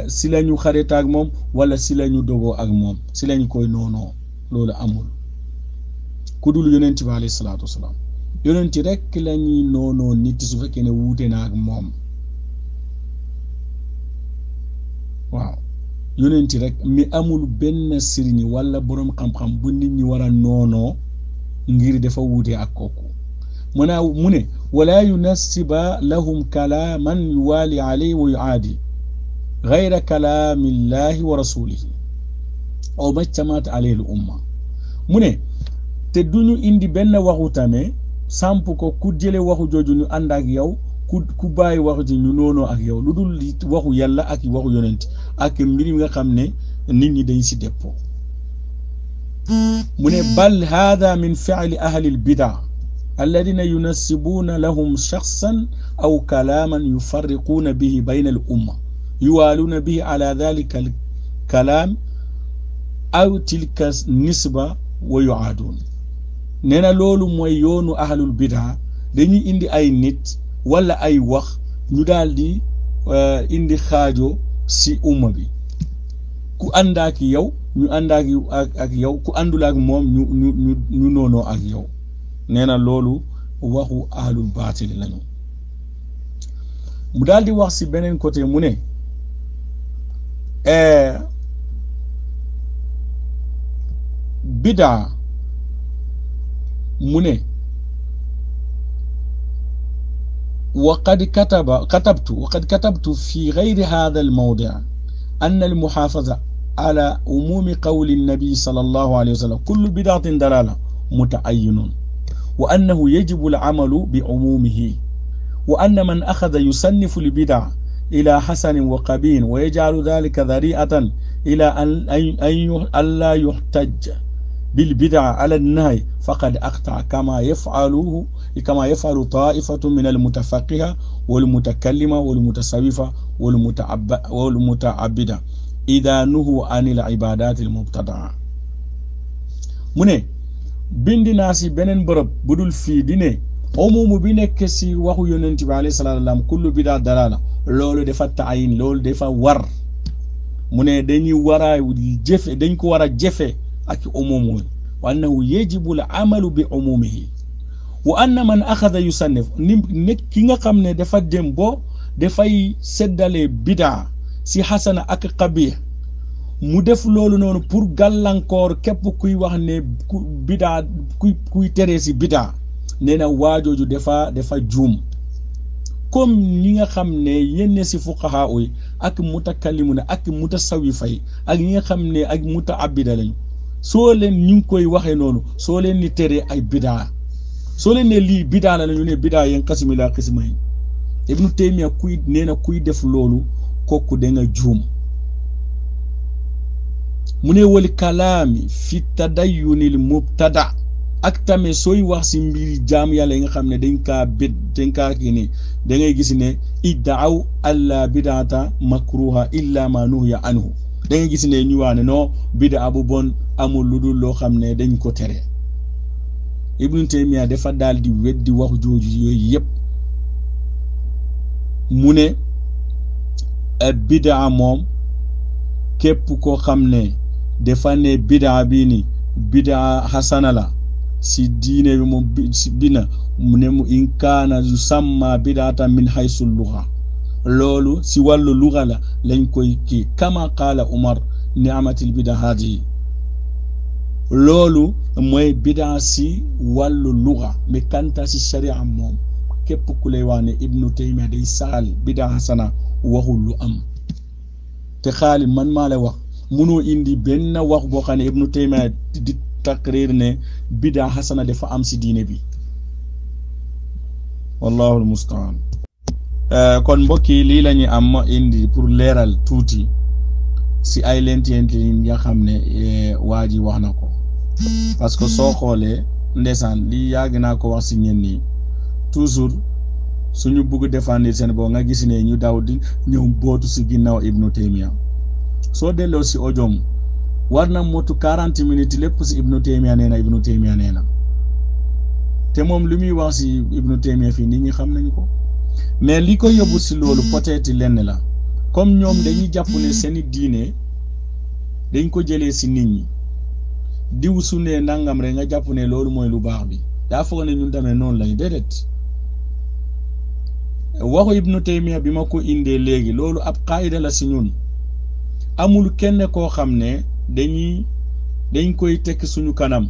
si la ñu xarit ak moom wala si la ñu dogoo ak moom si la ñu koy noonoo loolu amul ku dul yonent bi alayhi salaatu wasalaam yonent rek la ñuy noonoo nit su fekkee ne wuute na ak moom waaw yonent rek mi amul benn sëriñ wala boroom xam-xam bu nit ñi war a noonoo ngir dafa wuute ak kooku mu ne wala yunassiba lahum kalaaman yuwaali alayhi wa yuaadi gayra kalaamillahi wa rasulihi aw majtamaat alayhi al umma mu ne te duñu indi benn waxu tamit samp ko ku jële waxu jooju ñu ànd ak yow ku bàyyi waxu ji ñu noonoo ak yow lu dul waxu yàlla ak waxu yonent ak mbir yi nga xam ne nit ñi dañ si déppoo mu ne bal hada min fi'li ahli al-bid'a alladina yunassibuuna lahum shaxsan aw kalaaman yufarriquuna bihi bayna al umma yuwaaluuna bihi ala dhalika al kalaam aw tilka nisba wa yuaaduun nee na loolu mooy yoonu ahlul bid'a dañuy indi ay nit wala ay wax ñu daal di indi xaajo si umma bi ku ànd ak yow ñu ànd ak yow ku àndul ak moom ñu noonoo ak yow nee na loolu waxu ahlul baatil lañu mu daal di wax si beneen côté mu ne bidaa mu ne وقد كتبت في غير هذا الموضع أن المحافظة على عموم قول النبي صلى الله عليه وسلم كل بدعة ضلالة متعين وأنه يجب العمل بعمومه وأن من أخذ يصنف البدع إلى حسن وقبيح ويجعل ذلك ذريعة إلى أن لا يحتج بالبدع على النهي فقد أخطأ كما يفعل طائفة من المتفقهة والمتكلمة والمتصوفة والمتعبدة إذا نهوا عن العبادات المبتدعة من بند ناسي بنن برب بدل في دينه عموم بين كسي وهو ينتبه عليه الصلاة والسلام كل بدعة دلالة لولو دفع تعين لولو دفع ور من دني ورا جف دنكو ورا جف أك عموم وأنه يجب العمل بعمومه wa anna man axada yusannif ni nekk ki nga xam ne dafa dem bo dafay seddale bidaa si xasana ak xabiix mu def loolu noonu pour gàllankoor képp kuy wax ne bidaa kuy tere si bidaa nee na waajooju dafa juum comme ñi nga xam ne yenn si fuqahaa yi ak mutakallimuna ak mutasawifa yi ak ñi nga xam ne ak mutaabida lañu soo leen ñu ngi koy waxee noonu soo leen ni tere ay bidaa soo leen ne lii bidaa la ñu ne bidaa yanqasimu ilaa qismayni Ibnu Taymiya kuy def loolu kooku da nga juum mu ne wali kalaami fi tadayyunil mubtada ak tamit sooy wax si mbiri jaam yàlla yi nga xam ne dañ kaa kii ni da ngay gis ne iddaaw alla bidaata makruha illa ma nuhiya anhu da ngay gis ne ñu wax ne non bidaa bu bon amul lu dul loo xam ne dañ ko tere Ibnu Taymiya dafa daal di weddi wax jooju yooyu yëpp mu ne bidaa moom képp koo xam ne dafa ne bidaa bii ni bidaa hasana la si diine bi moom si bina mu ne mu in kaana yusamma bidaatan min haysu luga loolu si wàllu luga la lañ koy kii kama qaala Umar ni'matil bida haadihi loolu mooy bidaa si wàllu luga mais kanta si sharia moom képp ku lay wax ne Ibnu Taymiya day saxal bidaa hasana waxul lu am te xaali man maa lay wax munoo indi benn wax boo xam ne Ibnu Taymiya di takrir ne bidaa hasana dafa am si diine bi wallahu almustaan kon mbokk yi lii la ñu am indi pour leeral tuuti si ay lentiyenti yi nga xam ne waa ji wax na ko parce que soo xoolee ndeysaan lii yàgg naa ko wax si ñenn ñi toujours suñu bugg défendre seen boo nga gis ne ñu daw di ñëw bootu si ginnaaw Ibnu Taymiya soo delloo si ojom war na motu 40 minutes lépp si Ibnu Taymiya nee na te moom li muy wax si Ibnu Taymiya fii nit ñi xam nañu ko mais li ko yóbbu si loolu peut-être lenn la comme ñoom dañuy jàpp ne seeni diine dañ ko jëlee si nit ñi diw su ne nangam rek nga jàpp ne loolu mooy lu baax bi daa foog ne ñun tamit noonu lañu déedéet waxu Ibnu Taymiya bi ma ko indee léegi loolu ab qaayida la si ñun amul kenn koo xam ne dañ koy tekk suñu kanam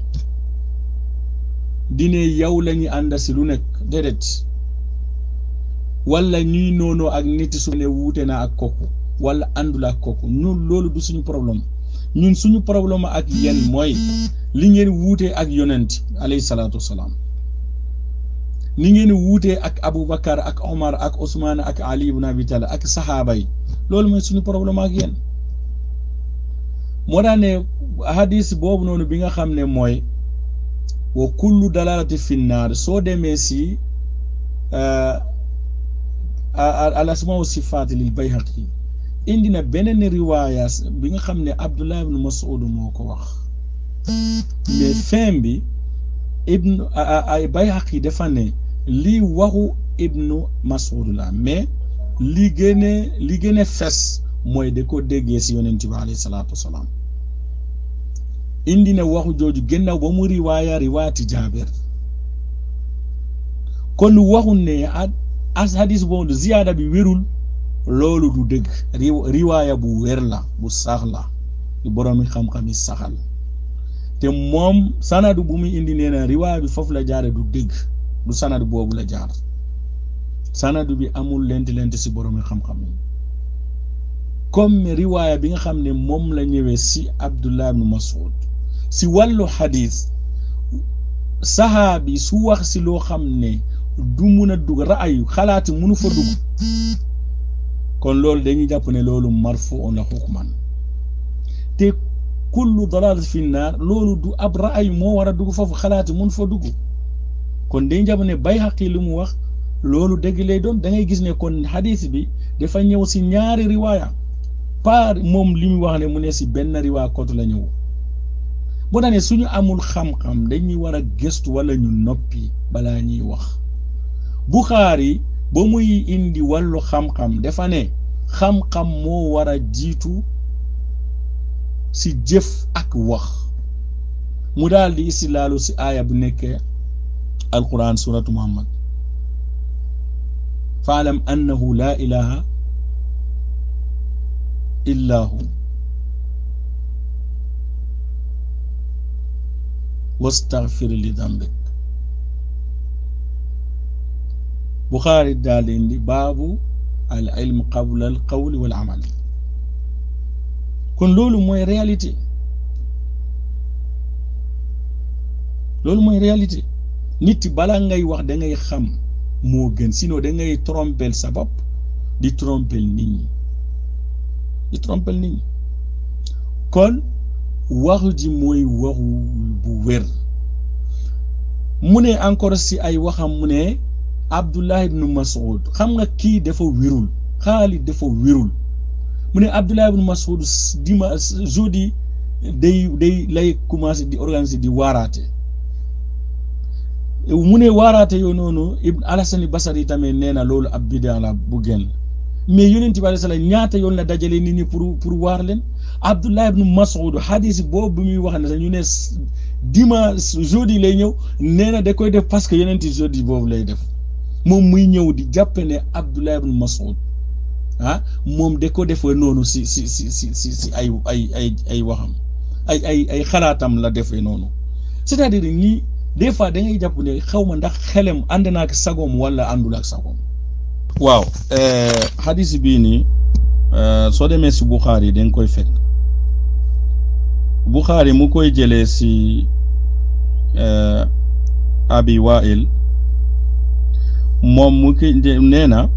dine yow lañuy ànda si lu nekk déedéet wala ñuy noonoo ak nit su ne wuute na ak kooku wala àndul ak kooku ñun loolu du suñu problème ñun suñu problème ak yéen mooy li ngeen wuutee ak yonent alayhi salaatu wasalaam ni ngeen wuutee ak Aboubacar ak Omar ak Ousmane ak Ali ibn Abi Talib ak saxaaba yi loolu mooy suñu problème ak yéen moo daan ne hadis boobu noonu bi nga xam ne mooy wa kullu dalalati finnaar soo demee si al asmaa wa sifaat lil Bayhaqi indi na beneen riwaaya bi nga xam ne Abdullah ibn Mas'ud moo ko wax mais fin bi Bayhaqi dafa ne lii waxu Ibnu Mas'ud la mais li gën a fes mooy da ko déggee si yonent bi alayhi salaatu wasalaam indi na waxu jooju gannaaw ba mu riwaayati Jaabir kon waxu ne as hadis boobu ziyaada bi wérul loolu du dëgg riwaaya bu wér la bu sax la lu boroomi xam-xam yi saxal te moom sanadu bu muy indi nee na riwaaya bi foofu la jaare du dëgg du sanadu boobu la jaar sanadu bi amul lent si boroomi xam-xam yi comme riwaaya bi nga xam ne moom la ñëwee si Abdullah ibn Mas'ud si wàllu hadis saxaabi su wax si loo xam ne du mun a dugg ra'ayu xalaati munu fa dugg kon loolu dañuy jàpp ne loolu marfu'un la hukman te kullu dalal fi naar loolu du ab ra'ayu moo war a dugg foofu xalaati mun fa dugg kon dañuy jàpp ne Bayhaqi li mu wax loolu dëgg lay doon da ngay gis ne kon hadis bi dafa ñëw si ñaari riwaaya par moom li mu wax ne mu ne si benn riwaaya kootu la ñëw boo tax ne suñu amul xam-xam dañuy war a gëstu wala ñu noppi balaa ñuy wax Buxaari ba muy indi wàllu xam-xam dafa ne xam-xam moo war a jiitu si jëf ak wax mu daal di istilaalu si aaya bu nekkee القرآن سورة محمد فاعلم أنه لا إله إلا هو واستغفر لذنبك. بخاري دالين باب العلم قبل القول والعمل. كن لولو موي رياليتي، لولو موي رياليتي. nit bala ngay wax da ngay xam moo gën, sinon da ngay trompel sa bopp di trompel nit ñi kon waxu ji mooy waxu bu wér. mu ne encore si ay waxam mu ne Abdullah ibn Mas'ud, xam nga kii dafa wérul, Xaalid dafa wérul. mu ne Abdullah ibn Mas'ud jeudi day lay commencé di organiser di waaraate. mu ne waaraate yoo noonu Ibn Al-Hasan Basri tamit nee na loolu ab bidaa la bu gën. mais yonent bi alayhi salaam ñaata yoon la dajale nit ñi pour waar leen. Abdullah ibn Mas'ud hadis boobu bi muy wax ne sax ñu ne dimanche jeudi lay ñëw, nee na da koy def parce que yonent jeudi boobu lay def. moom muy ñëw di jàppe ne Abdullah ibn Mas'ud moom da ko defee noonu si ay waxam ay xalaatam la defee noonu. c'est-à-dire ñi des fois da ngay jàpp ne xaw ma ndax xelem ànd na ak sagoom wala àndul ak sagoom. waaw hadis bii nii soo demee si Bukhari da nga koy fekk. Bukhari mu koy jëlee si Abi Wa'il moom mu ki nee na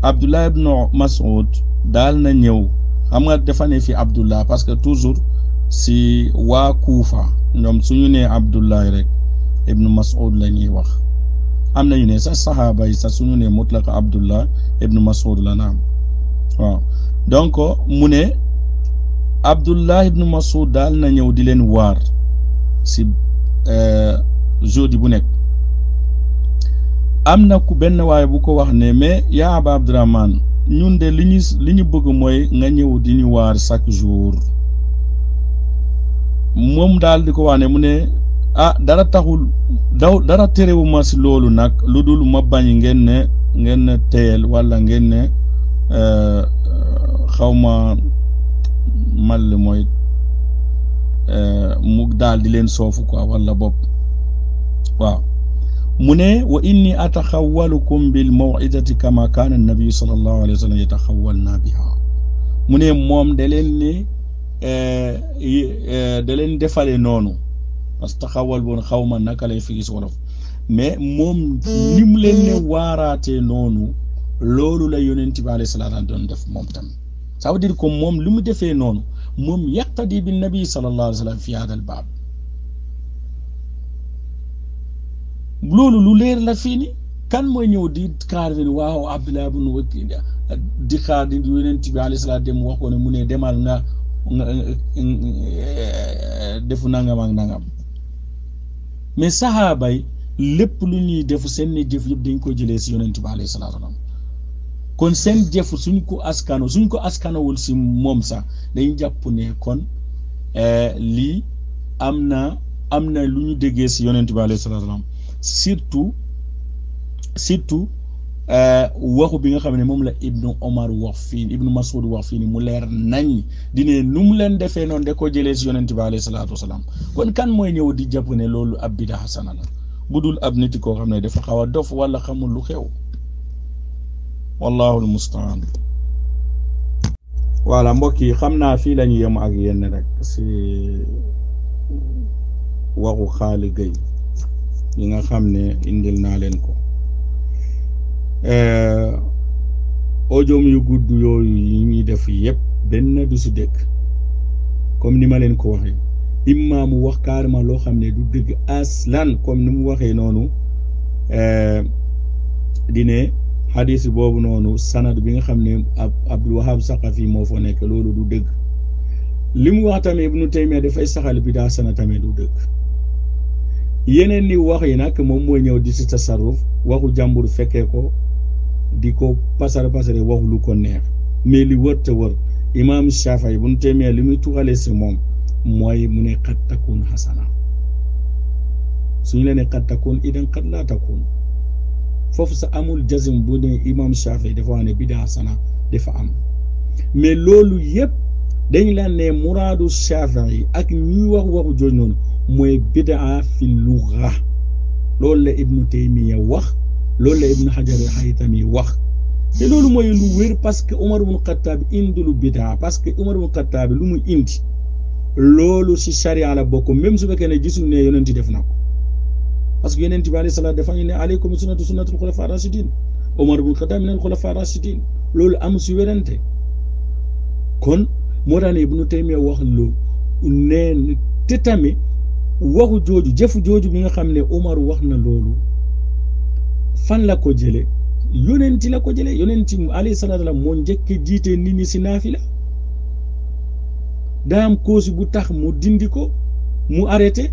Abdullah ibn Mas'ud daal na ñëw, xam nga dafa ne fi Abdullah parce que toujours si waa Kuufa ñoom suñu nee Abdullah rek ibn Mas'ud la ñuy wax. am nañu ne sax saxaaba yi sax suñu ne mutlaq Abdullah ibn Mas'ud la naam. waaw donc mu ne Abdullah ibn Mas'ud daal na ñëw di leen waar si jeudi bu nekk. am na ku benn waaye bu ko wax ne mais yaa Aba Abdurrahman ñun de li ñu bëgg mooy nga ñëw di ñu waar chaque jour. moom daal di ko wax ne mu ne dara taxul dara terewuma si loolu nag lu dul ma bañ ngeen ne teyel wala ngeen ne xawma mal mooy mu daal di leen soofu quoi wala bopp. waaw mu ne wa inni ataxawalukum bil maw'izati kama kaana nabi sallallahu alayhi wa sallam yataxawalna biha. mu ne moom da leen defale noonu parce que taxawal boon xaw ma naka lay fi gis wolof, mais moom ni mu leen ne waaraatee noonu loolu la yonent bi alayhi salaam doon def moom tamit. ça veut dire que moom li mu defee noonu moom yaqtadi bi nabi sallallahu alayhi wa sallam fi hada al baab. loolu lu leer la fii ni kan mooy ñëw di xaar fi waaw Abdullah ibn Wakil di xaar di yonent bi alayhi salaam dem wax ko ne mu ne demal nga defu nangam ak nangam. mais saxaaba yi lépp lu ñuy defu seen jëf yëpp dañ ko jëlee si yonent bi alayhi salaam. kon seen jëf suñ ko askanawul si moom sax dañ jàpp ne kon lii am na lu ñu déggee si yonent bi alayhi salaam. surtout waxu bi nga xam ne moom la Ibnu Omar wax fii Ibnu Mas'ud wax fii ni mu leer nañ di ne nu mu leen defee noonu da ko jëlee si yonent bi alayhi salaatu wasalaam. kon kan mooy ñëw di jàpp ne loolu ab bida xasana la bu dul ab nit koo xam ne dafa xaw a dof wala xamul lu xew. wallahu almustaan. voilà mbokk yi xam naa fii la ñu yem ak yenn rek si waxu Xaali Gay yi nga xam ne indil naa leen ko. audio yu gudd yooyu yi ñuy def yëpp benn du si dëgg comme ni ma leen ko waxee. imma mu wax carrément loo xam ne du dëgg aslan comme ni mu waxee noonu di ne hadis boobu noonu sanad bi nga xam ne Abdul Wahab Saqafi moo fa nekk loolu du dëgg. li mu wax tamit Ibnu Taymiya dafay saxal bidaa sana tamit du dëgg. yeneen ni wax yi nag moom mooy ñëw di si tasarruf waxu jàmbur fekkee ko di ko pasare waxu lu ko neex. mais li wër te wër imaam Shafii Ibnu Taymiya li muy tuxalee si moom mooy mu ne xat takun xasana suñu la ne qad takun idan qad laa takun foofu sa amul jazm bu ne imam Shafi dafa wax ne bidaa sana dafa am mais loolu yëpp dañ la ne muraadu Shafi ak ñuy wax waxu jooju noonu mooy bidaa fi lugha loolu la Ibnu Taymiya wax loolu la Ibnu Hajar al-Haytami wax te loolu mooy lu wér parce que Umar ibn Khattab indi lu bidaa parce que Umar ibn Khattab lu mu indi loolu ci charia la bokk même su fekkee ne gisul ne yonent def na ko parce que yonent bi alayhi salaam dafa ñu ne alaykum sunnatul xulafa rashidin Umar ibn Khattab min al xulafa rashidin loolu am si wérante kon moo tax ne Ibnu Taymiya wax loolu ne te tamit waxu jooju jëfu jooju bi nga xam ne Umar wax na loolu fan la ko jële yonenti la ko jële yonenti alayhi salaatu wa salaam moo njëkk jiite nit ñi si naafila daa am cause bu tax mu dindi ko mu arrêté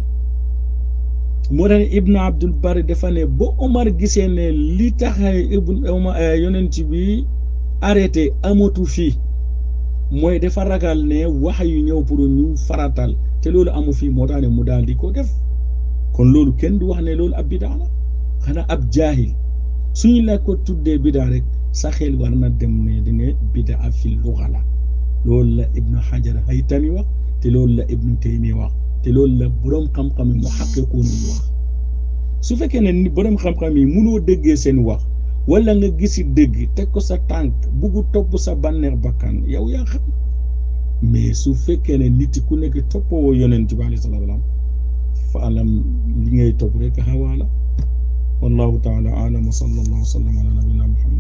moo tax ne Ibnu Abdul Bari dafa ne ba Omar gisee ne li tax yonent bi arrêté amatu fii mooy dafa ragal ne wax yu ñëw pour ñu faratal te loolu amu fii moo tax ne mu daal di ko def kon loolu kenn du wax ne loolu ab bidaa la xanaa ab jaahil suñu la ko tuddee bidaa rek sa xel war na dem ne dine bidaa fi luga la loolu la Ibnu Hajar Haytami wax te loolu la Ibnu Taymiya wax te loolu la boroom xam-xam yi mu xaqiqoon yi wax su fekkee ne ni boroom xam-xam yi mënoo déggee seen wax wala nga gisi dëgg teg ko sa tànk buggu topp sa bànneex bakkan yow yaa xam mais su fekkee ne nit ku nekk toppoo yonent bi alayhi salaatu wa salaam fa alam li ngay topp rek xawaala wallahu taala alam wa sallallahu wa sallam ala nabina Muhammad